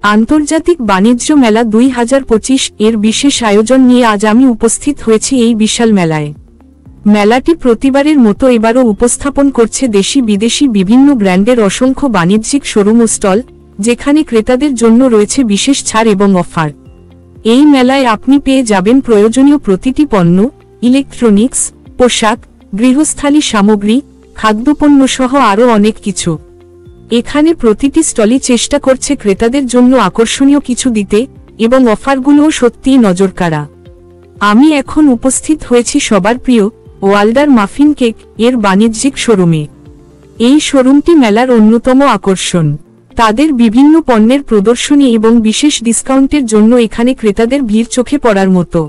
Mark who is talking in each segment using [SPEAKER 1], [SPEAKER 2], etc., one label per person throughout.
[SPEAKER 1] আন্তর্জাতিক বাণিজ্য মেলা 2025 এর বিশেষ আয়োজন নিয়ে আজ আমি উপস্থিত হয়েছি এই বিশাল মেলায়। মেলাটি প্রতিবারের মতো এবারও উপস্থাপন করছে দেশি বিদেশি বিভিন্ন ব্র্যান্ডের অসংখ্য বাণিজ্যিক শোরুম ও স্টল, যেখানে ক্রেতাদের জন্য রয়েছে বিশেষ ছাড় এবং অফার। এই মেলায় আপনি পেয়ে যাবেন প্রয়োজনীয় প্রতিটি পণ্য, ইলেকট্রনিক্স, পোশাক, গৃহস্থালী সামগ্রী, খাদ্যপণ্য সহ আরও অনেক কিছু। এখানে প্রতিটি স্টলই চেষ্টা করছে ক্রেতাদের জন্য আকর্ষণীয় কিছু দিতে, এবং অফারগুলোও সত্যিই নজরকাড়া। আমি এখন উপস্থিত হয়েছি সবার প্রিয় ওয়াল্ডার মাফিন কেক এর বাণিজ্যিক শোরুমে। এই শোরুমটি মেলার অন্যতম আকর্ষণ। তাদের বিভিন্ন পণ্যের প্রদর্শনী এবং বিশেষ ডিসকাউন্টের জন্য এখানে ক্রেতাদের ভিড় চোখে পড়ার মতো।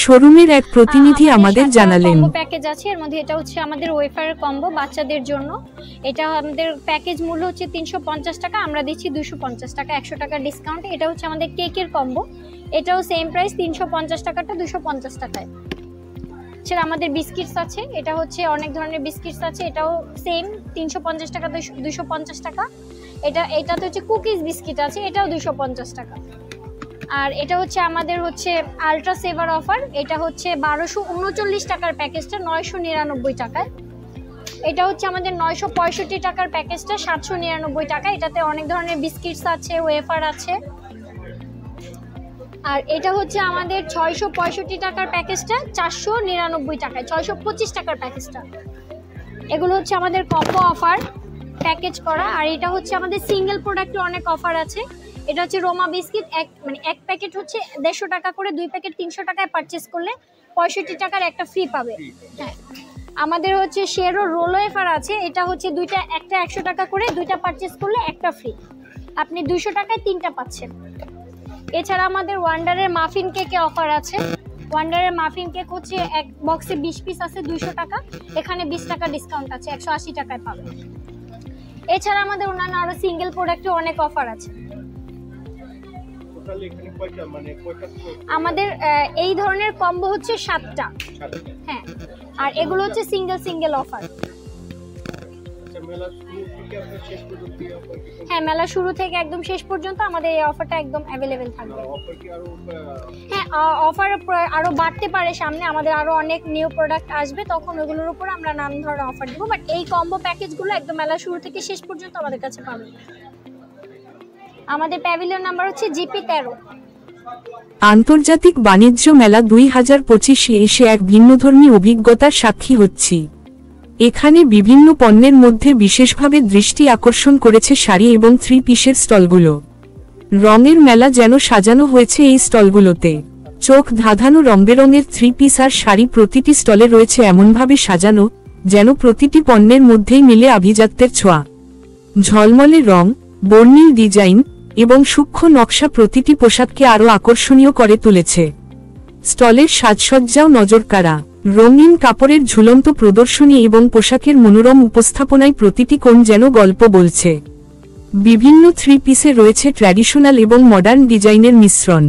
[SPEAKER 1] শোরুমের এক প্রতিনিধি আমাদের জানালেন,
[SPEAKER 2] কম্বো প্যাকেজ আছে, এর মধ্যে এটা হচ্ছে আমাদের ওয়েফার কম্বো বাচ্চাদের জন্য। এটা আমাদের প্যাকেজ মূল্য হচ্ছে 350 টাকা, আমরা দিচ্ছি 250 টাকা, 100 টাকা ডিসকাউন্ট। এটা হচ্ছে আমাদের কেকের কম্বো, এটাও সেম প্রাইস 350 টাকাটা 250 টাকায়। সেটা আমাদের বিস্কিটস আছে, এটা হচ্ছে অনেক ধরনের বিস্কিটস আছে, এটাও সেম 350 টাকা 250 টাকা। এটাতে হচ্ছে কুকিজ বিস্কিট আছে, এটাও 250 টাকা। আর এটা হচ্ছে আমাদের হচ্ছে আলট্রা সেভার অফার, এটা হচ্ছে 1239 টাকার প্যাকেজটা 999 টাকায়। এটা হচ্ছে আমাদের 965 টাকার প্যাকেজটা 799 টাকা। এটাতে অনেক ধরনের বিস্কিটস আছে, ওয়েফার আছে। আর এটা হচ্ছে আমাদের 665 টাকার প্যাকেজটা 499 টাকায়, 625 টাকার প্যাকেজটা। এগুলো হচ্ছে আমাদের কম্বো অফার প্যাকেজ করা। আর এটা হচ্ছে আমাদের সিঙ্গেল প্রোডাক্টে অনেক অফার আছে। এটা হচ্ছে রোমা বিস্কিট, এক প্যাকেট হচ্ছে 150 টাকা করে, 2 প্যাকেট 300 টাকায় পারচেস করলে 65 টাকার একটা ফ্রি পাবে। হ্যাঁ, আমাদের হচ্ছে শেরো রোল ওয়েফার আছে, এটা হচ্ছে একটা 100 টাকা করে, 2টা পারচেস করলে একটা ফ্রি, আপনি 200 টাকায় 3টা পাচ্ছেন। এছাড়া আমাদের ওয়ান্ডারের মাফিন কেকে অফার আছে। ওয়ান্ডারের মাফিন কেক হচ্ছে এক বক্সে 20 পিস আছে 200 টাকা, এখানে 20 টাকা ডিসকাউন্ট আছে, 180 টাকায় পাবেন। এছাড়া আমাদের অন্যান্য আরো সিঙ্গেল প্রোডাক্টে অনেক অফার আছে। আমাদের এই ধরনের কম্বো হচ্ছে 7টা। হ্যাঁ, আর এগুলো হচ্ছে সিঙ্গেল অফার। হ্যাঁ, মেলা শুরু থেকে একদম শেষ পর্যন্ত আমাদের এই অফারটা একদম অ্যাভেলেবেল থাকবে। হ্যাঁ, অফার আরো বাড়তে পারে সামনে, আমাদের আরো অনেক নিউ প্রোডাক্ট আসবে, তখন ওগুলোর উপর আমরা নানান ধরনের অফার দেবো। বাট এই কম্বো প্যাকেজগুলো একদম মেলা শুরু থেকে শেষ পর্যন্ত আমাদের কাছে পাবেন। আমাদের প্যাভিলিয়ন নাম্বার হচ্ছে জিপি 13।
[SPEAKER 1] আন্তর্জাতিক বাণিজ্য মেলা 2025 এসে এক ভিন্নধর্মী অভিজ্ঞতার সাক্ষী হচ্ছি। এখানে বিভিন্ন পণ্যের মধ্যে বিশেষভাবে দৃষ্টি আকর্ষণ করেছে শাড়ি এবং 3 পিসের স্টলগুলো। রঙের মেলা যেন সাজানো হয়েছে এই স্টলগুলোতে। চোখ ধাঁধানো রঙবেরঙের 3 পিস আর শাড়ি প্রতিটি স্টলে রয়েছে এমনভাবে সাজানো যেন প্রতিটি পণ্যের মধ্যেই মিলে আভিজাত্যের ছোঁয়া। ঝলমলে রং, বর্ণিল ডিজাইন এবং সূক্ষ্ম নকশা প্রতিটি পোশাককে আরও আকর্ষণীয় করে তুলেছে। স্টলের সাজসজ্জাও নজরকাড়া। রঙিন কাপড়ের ঝুলন্ত প্রদর্শনী এবং পোশাকের মনোরম উপস্থাপনায় প্রতিটি কোণ যেন গল্প বলছে। বিভিন্ন 3 পিসে রয়েছে ট্র্যাডিশনাল এবং মডার্ন ডিজাইনের মিশ্রণ।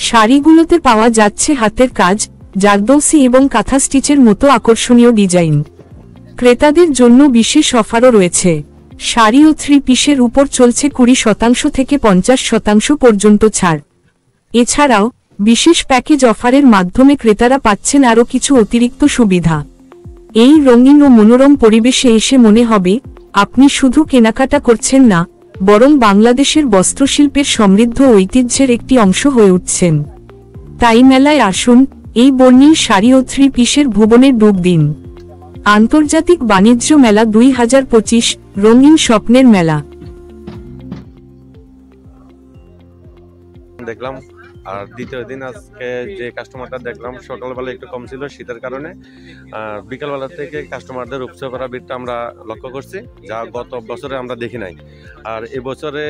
[SPEAKER 1] শাড়িগুলোতে পাওয়া যাচ্ছে হাতের কাজ, জারদৌসি এবং কাঁথা স্টিচের মতো আকর্ষণীয় ডিজাইন। ক্রেতাদের জন্য বিশেষ অফারও রয়েছে। শাড়ি ও 3 পিসের উপর চলছে 20% থেকে 50% পর্যন্ত ছাড়। এছাড়াও বিশেষ প্যাকেজ অফারের মাধ্যমে ক্রেতারা পাচ্ছেন আরও কিছু অতিরিক্ত সুবিধা। এই রঙিন ও মনোরম পরিবেশে এসে মনে হবে আপনি শুধু কেনাকাটা করছেন না, বরং বাংলাদেশের বস্ত্রশিল্পের সমৃদ্ধ ঐতিহ্যের একটি অংশ হয়ে উঠছেন। তাই মেলায় আসুন, এই বর্ণিল শাড়ি ও 3 পিসের ভুবনে ডুব দিন। আন্তর্জাতিক বাণিজ্য মেলা 2025, রঙিন স্বপ্নের মেলা।
[SPEAKER 3] দেখলাম। আর দ্বিতীয় দিন আজকে যে কাস্টমারটা দেখলাম সকালবেলা একটু কম ছিল শীতের কারণে, আর বিকালবেলা থেকে কাস্টমারদের উপচে পড়া ভিড়টা আমরা লক্ষ্য করছি, যা গত বছরে আমরা দেখি নাই। আর এবছরে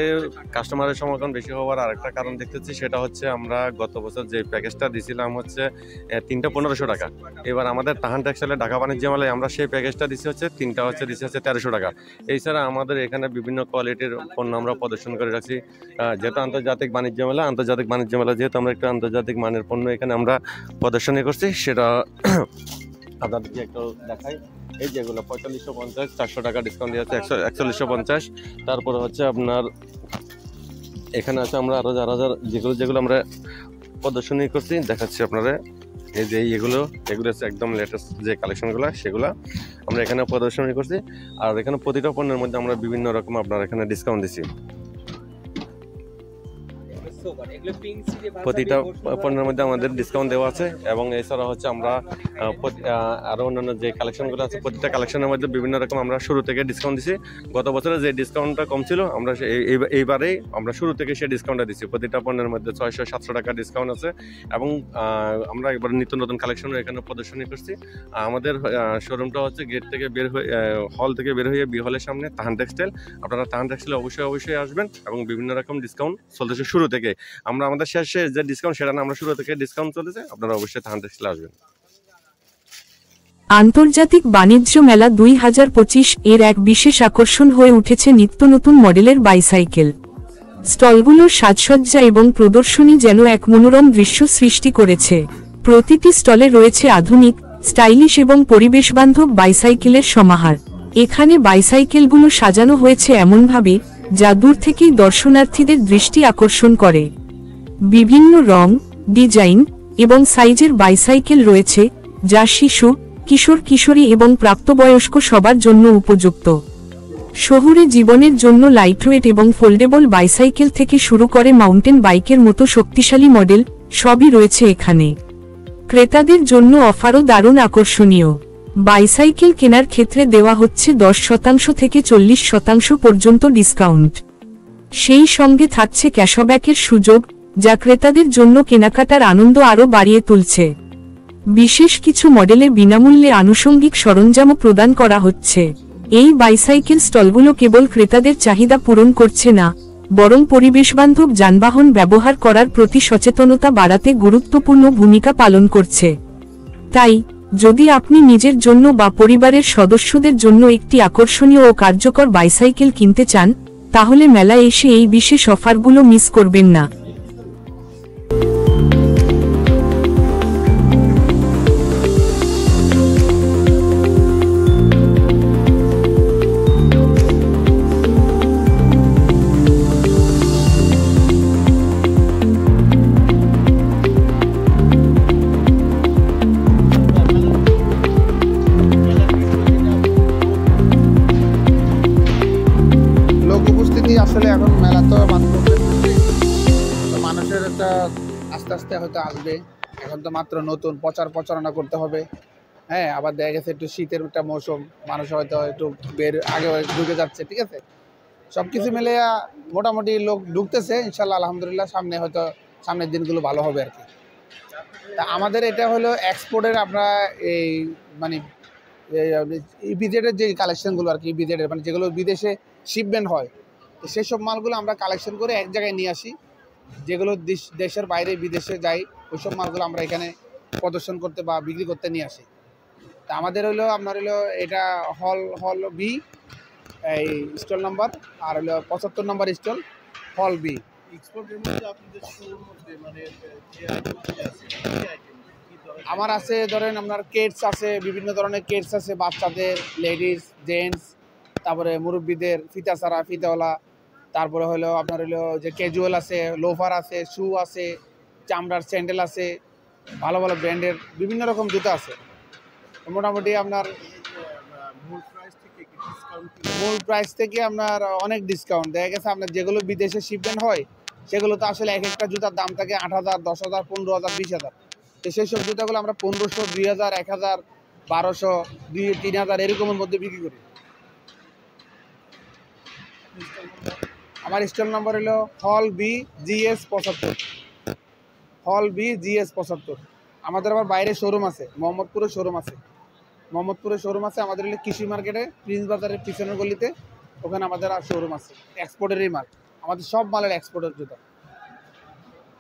[SPEAKER 3] কাস্টমারের সমাগম বেশি হওয়ার আরেকটা কারণ দেখতেছি, সেটা হচ্ছে আমরা গত বছর যে প্যাকেজটা দিছিলাম হচ্ছে 3টা 1500 টাকা, এবার আমাদের তাহান টেক্সটাইলে ঢাকা বাণিজ্য মেলায় আমরা সেই প্যাকেজটা দিচ্ছি হচ্ছে 3টা দিচ্ছি হচ্ছে 1300 টাকা। এছাড়া আমাদের এখানে বিভিন্ন কোয়ালিটির পণ্য আমরা প্রদর্শন করে রাখছি। যেহেতু আন্তর্জাতিক বাণিজ্য মেলা যেহেতু আমরা একটু আন্তর্জাতিক মানের পণ্য এখানে আমরা প্রদর্শনী করছি, সেটা আপনাদেরকে একটু দেখাই। এই যেগুলো 4550, 400 টাকা ডিসকাউন্ট দিয়ে আছে 4150। তারপরে হচ্ছে আপনার এখানে আছে আমরা আরো যারা যেগুলো আমরা প্রদর্শনী করছি দেখাচ্ছি আপনারা। এই যে এগুলো হচ্ছে একদম লেটেস্ট যে কালেকশনগুলো, সেগুলো আমরা এখানে প্রদর্শনী করছি। আর এখানে প্রতিটা পণ্যের মধ্যে আমরা বিভিন্ন রকম আপনার এখানে ডিসকাউন্ট দিচ্ছি। প্রতিটা পণ্যের মধ্যে আমাদের ডিসকাউন্ট দেওয়া আছে। এবং এছাড়া হচ্ছে আমরা আরো অন্যান্য যে কালেকশনগুলো আছে প্রতিটা কালেকশনের মধ্যে বিভিন্ন রকম আমরা শুরু থেকে ডিসকাউন্ট দিচ্ছি। গত বছরে যে ডিসকাউন্টটা কম ছিল আমরা এইবারেই আমরা শুরু থেকে সেই ডিসকাউন্টটা দিচ্ছি। প্রতিটা পণ্যের মধ্যে 600-700 টাকা ডিসকাউন্ট আছে। এবং আমরা এবার নিত্য নতুন কালেকশনও এখানে প্রদর্শনী করছি। আমাদের শোরুমটা হচ্ছে গেট থেকে বের হয়ে হল থেকে বের হয়ে বি হলের সামনে তাহান টেক্সটাইল। আপনারা তাহান টেক্সটাইলে অবশ্যই আসবেন। এবং বিভিন্ন রকম ডিসকাউন্ট চলতেছে শুরু থেকে। আমরা আমাদের শেষে যে ডিসকাউন্ট সেটা না, আমরা শুরু থেকে ডিসকাউন্ট চলেছে। আপনারা অবশ্যই তাহান টেক্সটাইলে আসবেন।
[SPEAKER 1] আন্তর্জাতিক বাণিজ্য মেলা 2025 এর এক বিশেষ আকর্ষণ হয়ে উঠেছে নিত্য নতুন মডেলের বাইসাইকেল। স্টলগুলোর সাজসজ্জা এবং প্রদর্শনী যেন এক মনোরম দৃশ্য সৃষ্টি করেছে। প্রতিটি স্টলে রয়েছে আধুনিক, স্টাইলিশ এবং পরিবেশবান্ধব বাইসাইকেলের সমাহার। এখানে বাইসাইকেলগুলো সাজানো হয়েছে এমনভাবে যা দূর থেকেই দর্শনার্থীদের দৃষ্টি আকর্ষণ করে। বিভিন্ন রং, ডিজাইন এবং সাইজের বাইসাইকেল রয়েছে, যা শিশু, কিশোরী এবং প্রাপ্তবয়স্ক সবার জন্য উপযুক্ত। শহুরে জীবনের জন্য লাইটওয়েট এবং ফোল্ডেবল বাইসাইকেল থেকে শুরু করে মাউন্টেন বাইকের মতো শক্তিশালী মডেল সবই রয়েছে এখানে। ক্রেতাদের জন্য অফারও দারুণ আকর্ষণীয়। বাইসাইকেল কেনার ক্ষেত্রে দেওয়া হচ্ছে 10% থেকে 40% পর্যন্ত ডিসকাউন্ট। সেই সঙ্গে থাকছে ক্যাশব্যাকের সুযোগ, যা ক্রেতাদের জন্য কেনাকাটার আনন্দ আরও বাড়িয়ে তুলছে। বিশেষ কিছু মডেলে বিনামূল্যে আনুষঙ্গিক সরঞ্জামও প্রদান করা হচ্ছে। এই বাইসাইকেল স্টলগুলো কেবল ক্রেতাদের চাহিদা পূরণ করছে না, বরং পরিবেশবান্ধব যানবাহন ব্যবহার করার প্রতি সচেতনতা বাড়াতে গুরুত্বপূর্ণ ভূমিকা পালন করছে। তাই যদি আপনি নিজের জন্য বা পরিবারের সদস্যদের জন্য একটি আকর্ষণীয় ও কার্যকর বাইসাইকেল কিনতে চান, তাহলে মেলায় এসে এই বিশেষ অফারগুলো মিস করবেন না।
[SPEAKER 4] আসলে এখন মেলা তো মানুষের একটা আস্তে আস্তে হয়তো আসবে। এখন তো মাত্র নতুন প্রচারণা করতে হবে। হ্যাঁ, আবার দেখা গেছে একটু শীতের একটা মৌসুম, মানুষ হয়তো একটু আগে ঢুকে যাচ্ছে। ঠিক আছে, সবকিছু মিলে মোটামুটি লোক ঢুকতেছে। ইনশাল্লাহ আলহামদুলিল্লাহ সামনের দিনগুলো ভালো হবে আর কি। তা আমাদের এটা হলো এক্সপোর্টের, আমরা এই মানে ইপিজেডের যে কালেকশনগুলো আর কি, ইপিজেডের মানে যেগুলো বিদেশে শিপমেন্ট হয়, তো সেসব মালগুলো আমরা কালেকশন করে এক জায়গায় নিয়ে আসি। যেগুলো দেশের বাইরে বিদেশে যায়, ওইসব মালগুলো আমরা এখানে প্রদর্শন করতে বা বিক্রি করতে নিয়ে আসি। তা আমাদের আপনার এটা হল বি, এই স্টল নাম্বার, আর হলো 75 নম্বর স্টল, হল বি। আমার আছে ধরেন আপনার কেটস আছে, বিভিন্ন ধরনের কেটস আছে, বাচ্চাদের, লেডিস, জেন্টস, তারপরে মুরব্বীদের ফিতা ছাড়া, ফিতাওয়ালা, তারপরে হলো আপনার যে ক্যাজুয়াল আছে, লোফার আছে, শু আছে, চামড়ার স্যান্ডেল আছে, ভালো ভালো ব্র্যান্ডের বিভিন্ন রকম জুতা আছে। মোটামুটি আপনার মূল প্রাইস থেকে আপনার অনেক ডিসকাউন্ট দেখা গেছে। আপনার যেগুলো বিদেশে শিপমেন্ট হয় সেগুলো তো আসলে এক একটা জুতার দাম থাকে 8,000, 10,000, 15,000, 20,000। তো সেই সব জুতাগুলো আমরা 1500, 2000, 1000, 1200, 3,000 এরকমের মধ্যে বিক্রি করি। আমার স্টল নম্বর হলো হল বি GS 75, হল বি GS 75। আমাদের আবার বাইরে শোরুম আছে, মোহাম্মদপুরে শোরুম আছে। আমাদের হলো কৃষি মার্কেটে, প্রিন্স বাজারের পিছনের গলিতে, ওখানে আমাদের আর শোরুম আছে। এক্সপোর্টেরই মাল, আমাদের সব মালের এক্সপোর্টের জুতা।